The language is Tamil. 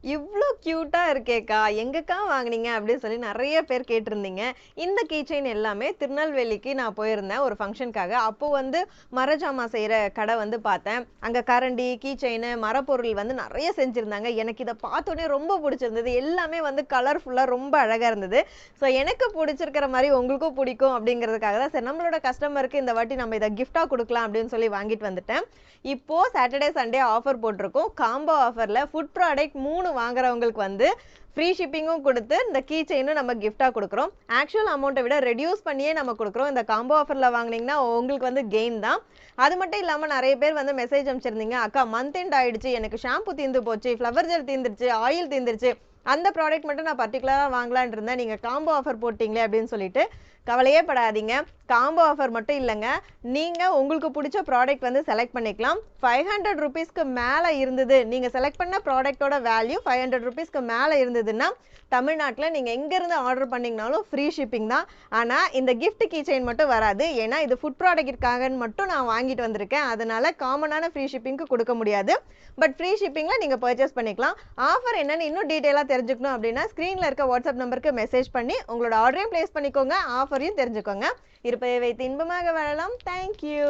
இவ்ளோ கியூட்டா இருக்கேக்கா! எங்கக்கா வாங்குனீங்க? அப்படின்னு சொல்லி நெறைய பேர் கேட்டிருந்தீங்க. இந்த கீ செயின் எல்லாமே திருநெல்வேலிக்கு நான் போயிருந்தேன் ஒரு ஃபங்ஷனுக்காக. அப்போ வந்து மர ஜாமான் செய்ற கடை வந்து பார்த்தேன். அங்க கரண்டி, கீ செயினு, மரப்பொருள் வந்து நெறைய செஞ்சிருந்தாங்க. எனக்கு இத பார்த்தோனே ரொம்ப புடிச்சிருந்தது. எல்லாமே வந்து கலர்ஃபுல்லா ரொம்ப அழகா இருந்தது. ஸோ எனக்கு புடிச்சிருக்கிற மாரி உங்களுக்கும் புடிக்கும் அப்படிங்கிறதுக்காக தான் சரி நம்மளோட கஸ்டமருக்கு இந்த வாட்டி நம்ம இத கிஃப்ட்டா குடுக்கலாம் அப்படின்னு சொல்லி வாங்கிட்டு வந்துட்டேன். இப்போ சாட்டர்டே, சண்டே ஆஃபர் போட்டிருக்கோம். காம்போ ஆஃபர்ல ஃபுட் ப்ராடக்ட் 3 வாங்குறவங்களுக்கு வந்து ஃப்ரீ ஷிப்பிங்கும் குடுத்து, இந்த கீ செயினும் நம்ம கிஃப்ட்டா குடுக்குறோம். ஆக்சுவல் அமௌண்ட்ட விட ரெடியூஸ் பண்ணியே நம்ம குடுக்குறோம். இந்த காம்போ ஆஃபர்ல வாங்குனீங்கன்னா, உங்களுக்கு வந்து கெயின் தான். அது மட்டும் இல்லாம நெறைய பேர் வந்து மெசேஜ் அனுப்பிச்சிருந்தீங்க. "அக்கா மந்த் எண்ட் ஆயிடுச்சு. எனக்கு ஷாம்பு தீர்ந்து போச்சு, ஃப்ளவர் ஜெல் தீர்ந்துருச்சு, ஆயில் தீர்ந்துருச்சு. அந்த ப்ராடக்ட் மட்டும் நான் பர்ட்டிகுலரா வாங்கலாம்ன்னு இருந்தேன். நீங்க காம்போ ஆஃபர் போட்டீங்களே" அப்படின்னு சொல்லிட்டு. கவலையே படாதீங்க. காம்போ ஆஃபர் மட்டும் இல்லங்க. நீங்க உங்களுக்கு புடிச்ச ப்ராடக்ட் வந்து செலக்ட் பண்ணிக்கலாம். ₹500க்கு மேல இருந்தது. நீங்க செலக்ட் பண்ண ப்ராடக்ட்டோட வேல்யூ ₹500க்கு மேல இருந்ததுன்னா, தமிழ்நாட்ல நீங்க எங்கருந்து ஆர்டர் பண்ணீங்கனாலும் ஃப்ரீ ஷிப்பிங் தான். ஆனா, இந்த கிஃப்ட் கீ செயின் மட்டும் வராது. ஏன்னா, இது ஃபுட் ப்ராடக்ட்காகன்னு மட்டும் நான் வாங்கிட்டு வந்திருக்கேன். அதனால காமனான ஃப்ரீ ஷிப்பிங்க்கு குடுக்க முடியாது. பட் ஃப்ரீ ஷிப்பிங்ல நீங்க பர்ச்சேஸ் பண்ணிக்கலாம். ஆஃபர் என்னன்னு இன்னும் டீட்டெயிலா தெரிஞ்சுக்கணும் அப்படின்னா, ஸ்க்ரீன்ல இருக்க வாட்ஸ்அப் நம்பருக்கு மெசேஜ் பண்ணி உங்களோட ஆர்டரையும் பிளேஸ் பண்ணிக்கோங்க. ஆஃபரையும் தெரிஞ்சுக்கோங்க. இருப்பதை வைத்து இன்பமாக வாழலாம். Thank you.